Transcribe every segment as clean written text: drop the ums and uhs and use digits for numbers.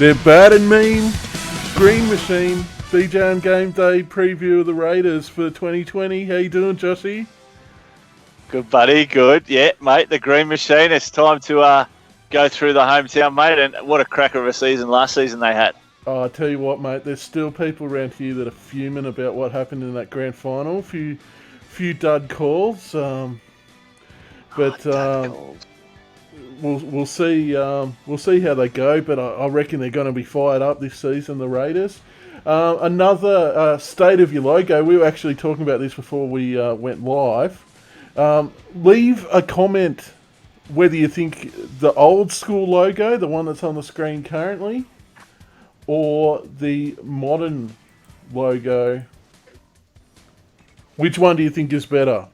They're bad and mean. Green Machine. BJ and Game Day preview of the Raiders for 2020. How you doing, Joshy? Good, buddy. Good. Yeah, mate, the Green Machine. It's time to go through the hometown, mate. And what a cracker of a season last season they had. Oh, I tell you what, mate, there's still people around here that are fuming about what happened in that grand final. Few dud calls. But we'll see. We'll see how they go. But I reckon they're going to be fired up this season, the Raiders. Another state of your logo. We were actually talking about this before we went live. Leave a comment whether you think the old school logo, the one that's on the screen currently, or the modern logo. Which one do you think is better?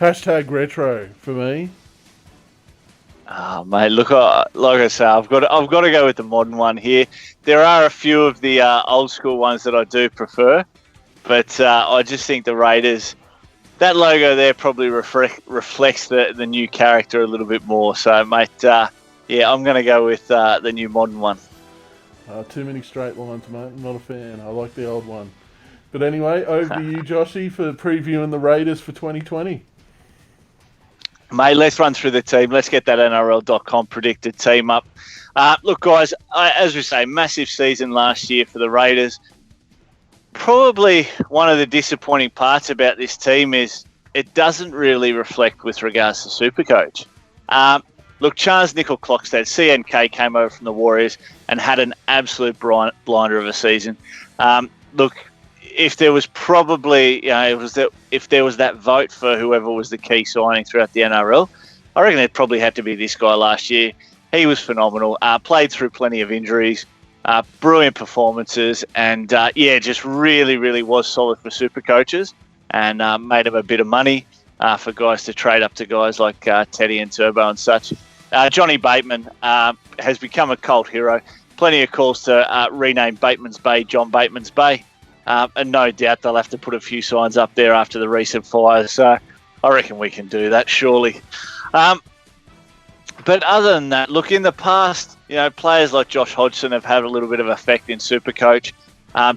Hashtag retro for me. Oh, mate, look, like I say, I've got to go with the modern one here. There are a few of the old school ones that I do prefer, but I just think the Raiders, that logo there probably reflects the new character a little bit more. So, mate, yeah, I'm going to go with the new modern one. Too many straight lines, mate. I'm not a fan. I like the old one. But anyway, over to you, Joshy, for previewing the Raiders for 2020. Mate, let's run through the team. Let's get that NRL.com predicted team up. Look, guys, as we say, massive season last year for the Raiders. Probably one of the disappointing parts about this team is it doesn't really reflect with regards to Supercoach. Look, Charles Nickel-Clockstead, CNK, came over from the Warriors and had an absolute blinder of a season. Look, if there was probably, if there was that vote for whoever was the key signing throughout the NRL, I reckon it probably had to be this guy last year. He was phenomenal. Played through plenty of injuries, brilliant performances, and just really, really was solid for super coaches, and made him a bit of money for guys to trade up to guys like Teddy and Turbo and such. Johnny Bateman has become a cult hero. Plenty of calls to rename Bateman's Bay John Bateman's Bay. And no doubt they'll have to put a few signs up there after the recent fires. So I reckon we can do that, surely. But other than that, look, in the past, players like Josh Hodgson have had a little bit of effect in Supercoach.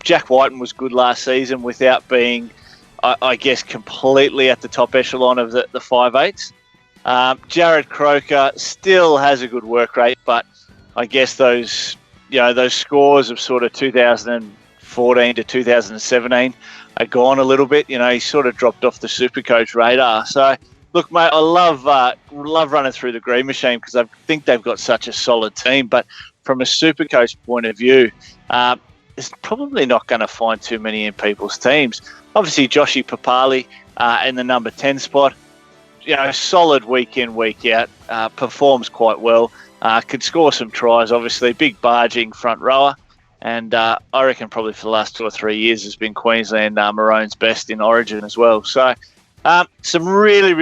Jack Whiten was good last season without being, I guess, completely at the top echelon of the 5'8". Jared Croker still has a good work rate, but I guess those scores of sort of 2014 to 2017 are gone a little bit. He sort of dropped off the Supercoach radar. So, look, mate, I love running through the Green Machine because I think they've got such a solid team. But from a Supercoach point of view, it's probably not going to find too many in people's teams. Obviously, Joshi Papali in the number 10 spot, solid week in, week out, performs quite well, could score some tries, obviously, big barging front rower. And I reckon probably for the last 2 or 3 years has been Queensland Maroon's best in Origin as well. So some really,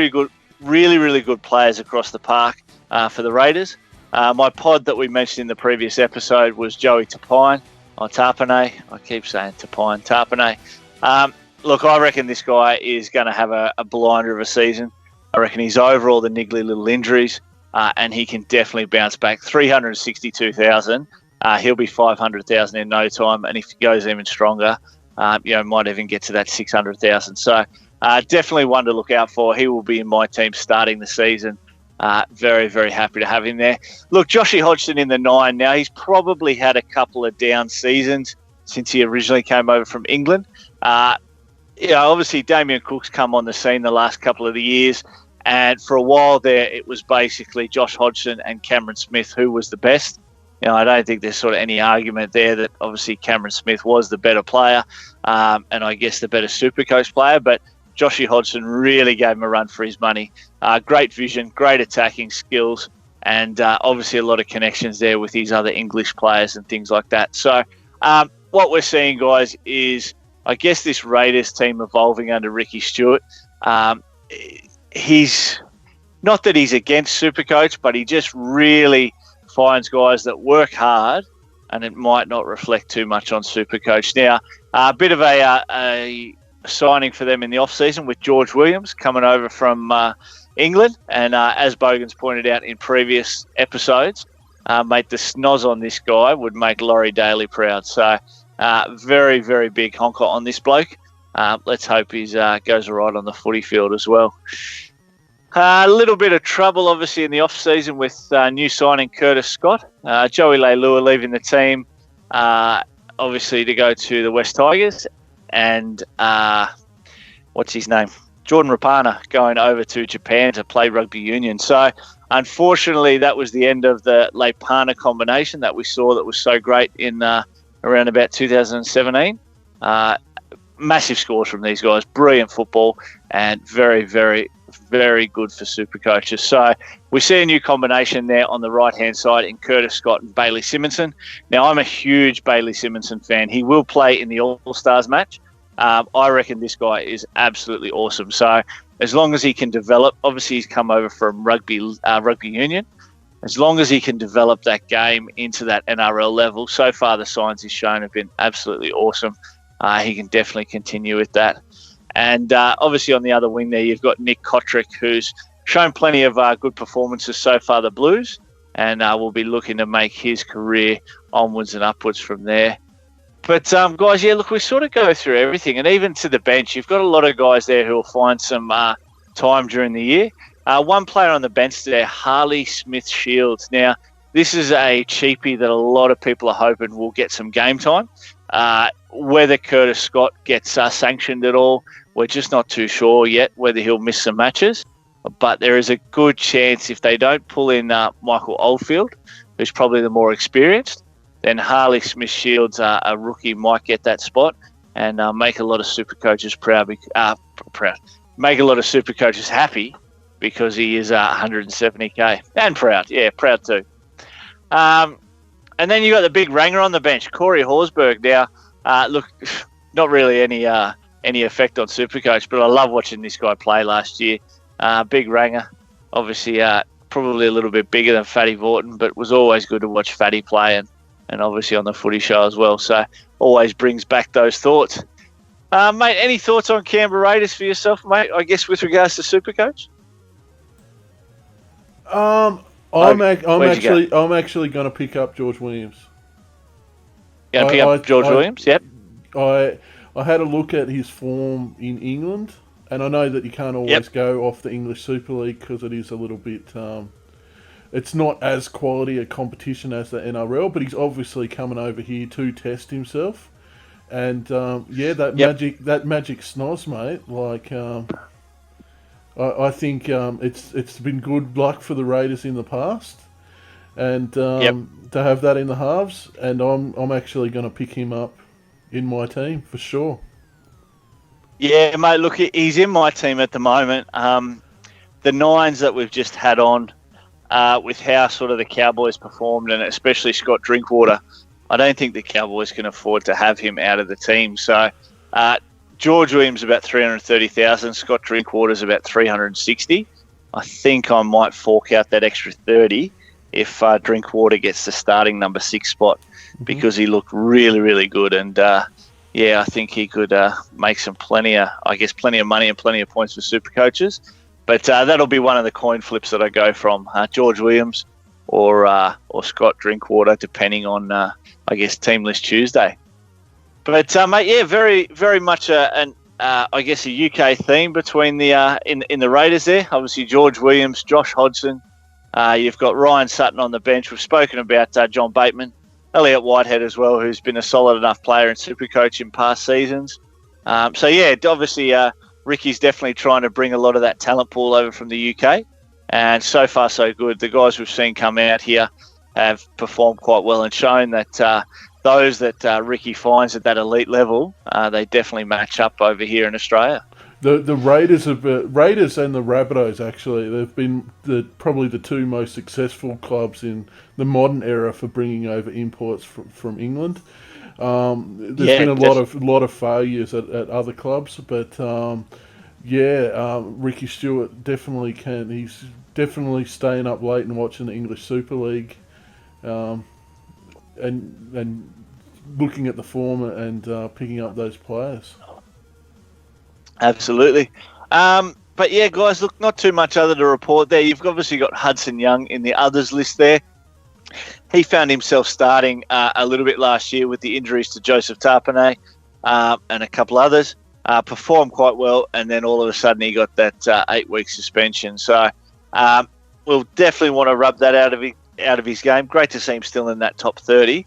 really good players across the park for the Raiders. My pod that we mentioned in the previous episode was Joey Tapine. Tapine. I keep saying Tapine. Tapine. Look, I reckon this guy is going to have a blinder of a season. I reckon he's over all the niggly little injuries, and he can definitely bounce back. 362,000. He'll be 500,000 in no time, and if he goes even stronger, might even get to that 600,000. So definitely one to look out for. He will be in my team starting the season. Very, very happy to have him there. Look, Joshy Hodgson in the 9 now. He's probably had a couple of down seasons since he originally came over from England. Obviously Damien Cook's come on the scene the last couple of the years, and for a while there, it was basically Josh Hodgson and Cameron Smith who was the best. I don't think there's sort of any argument there that obviously Cameron Smith was the better player and I guess the better Supercoach player, but Joshy Hodgson really gave him a run for his money. Great vision, great attacking skills, and obviously a lot of connections there with his other English players and things like that. So what we're seeing, guys, is I guess this Raiders team evolving under Ricky Stewart. He's not that he's against Supercoach, but he just really finds guys that work hard, and it might not reflect too much on Supercoach. Now, a bit of a signing for them in the off-season with George Williams coming over from England, and as Bogan's pointed out in previous episodes, mate, the snoz on this guy would make Laurie Daly proud. So very, very big honker on this bloke. Let's hope he goes all right on the footy field as well. A little bit of trouble, obviously, in the off-season with new signing Curtis Scott. Joey Leilua leaving the team, obviously, to go to the West Tigers. And what's his name? Jordan Rapana going over to Japan to play rugby union. So, unfortunately, that was the end of the Leipana combination that we saw that was so great in around about 2017. Massive scores from these guys. Brilliant football and very, very, very good for Supercoaches. So we see a new combination there on the right-hand side in Curtis Scott and Bailey Simonson. Now, I'm a huge Bailey Simonson fan. He will play in the All-Stars match. I reckon this guy is absolutely awesome. So as long as he can develop, obviously he's come over from rugby union. As long as he can develop that game into that NRL level, so far the signs he's shown have been absolutely awesome. He can definitely continue with that. And obviously on the other wing there, you've got Nick Kotrick, who's shown plenty of good performances so far, the Blues, and will be looking to make his career onwards and upwards from there. But, guys, yeah, look, we sort of go through everything. And even to the bench, you've got a lot of guys there who will find some time during the year. One player on the bench there, Harley Smith-Shields. Now, this is a cheapie that a lot of people are hoping will get some game time. Whether Curtis Scott gets sanctioned at all, we're just not too sure yet whether he'll miss some matches. But there is a good chance if they don't pull in Michael Oldfield, who's probably the more experienced, then Harley Smith-Shields, a rookie, might get that spot and make a lot of Supercoaches proud. Make a lot of Supercoaches happy because he is 170k and proud. Yeah, proud too. And then you got the big ranger on the bench, Corey Horsburgh. Now, look, not really any effect on Supercoach, but I love watching this guy play last year. Big ranger, obviously probably a little bit bigger than Fatty Vorton, but it was always good to watch Fatty play and obviously on the footy show as well. So always brings back those thoughts. Mate, any thoughts on Canberra Raiders for yourself, mate, I guess, with regards to Supercoach? I'm actually going to pick up George Williams. Going to pick up George Williams? Yep. I had a look at his form in England, and I know that you can't always go off the English Super League because it is a little bit... it's not as quality a competition as the NRL, but he's obviously coming over here to test himself. And, that magic snoz, mate, like... I think it's been good luck for the Raiders in the past, and to have that in the halves, and I'm actually going to pick him up in my team for sure. Yeah, mate. Look, he's in my team at the moment. The nines that we've just had on, with how sort of the Cowboys performed, and especially Scott Drinkwater, I don't think the Cowboys can afford to have him out of the team. So. George Williams about 330,000. Scott Drinkwater's about 360. I think I might fork out that extra 30 if Drinkwater gets the starting number 6 spot because he looked really, really good. And I think he could make plenty of money and plenty of points for Supercoaches. But that'll be one of the coin flips that I go from George Williams or Scott Drinkwater, depending on Team List Tuesday. But mate, yeah, very, very much a UK theme between the in the Raiders there. Obviously, George Williams, Josh Hodgson. You've got Ryan Sutton on the bench. We've spoken about John Bateman, Elliot Whitehead as well, who's been a solid enough player in Supercoach in past seasons. Obviously, Ricky's definitely trying to bring a lot of that talent pool over from the UK, and so far so good. The guys we've seen come out here have performed quite well and shown that. Those that Ricky finds at that elite level, they definitely match up over here in Australia. The Raiders and the Rabbitohs, actually, they've been probably the two most successful clubs in the modern era for bringing over imports from England. There's been a lot of failures at other clubs, but Ricky Stewart definitely can. He's definitely staying up late and watching the English Super League. And looking at the form and picking up those players. Absolutely. But yeah, guys, look, not too much other to report there. You've obviously got Hudson Young in the others list there. he found himself starting a little bit last year with the injuries to Joseph Tarpanay and a couple others. Performed quite well, and then all of a sudden he got that 8-week suspension. So we'll definitely want to rub that out of his game. Great to see him still in that top 30,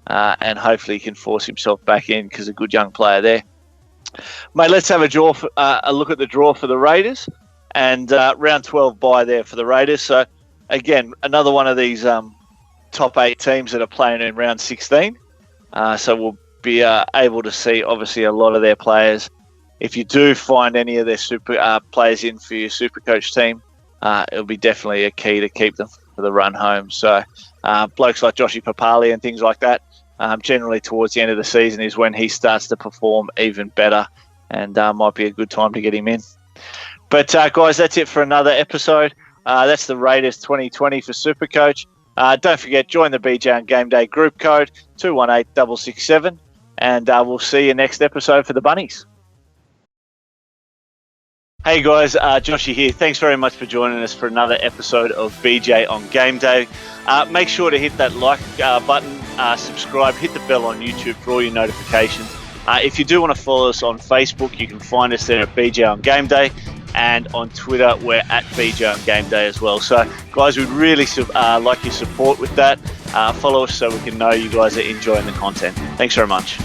and hopefully he can force himself back in because a good young player there. Mate, let's have a look at the draw for the Raiders, and round 12 bye there for the Raiders. So again, another one of these top 8 teams that are playing in round 16. So we'll be able to see obviously a lot of their players. If you do find any of their super players in for your Supercoach team, it'll be definitely a key to keep them for the run home. So blokes like Joshy Papali and things like that, generally towards the end of the season is when he starts to perform even better, and might be a good time to get him in. But guys, that's it for another episode. That's the Raiders 2020 for Supercoach. Don't forget, join the BJ on Game Day group code 218667, and we'll see you next episode for the Bunnies. Hey guys, Joshy here. Thanks very much for joining us for another episode of BJ on Game Day. Make sure to hit that like button, subscribe, hit the bell on YouTube for all your notifications. If you do want to follow us on Facebook, you can find us there at BJ on Game Day, and on Twitter we're at BJ on Game Day as well. So guys, we'd really like your support with that. Follow us so we can know you guys are enjoying the content. Thanks very much.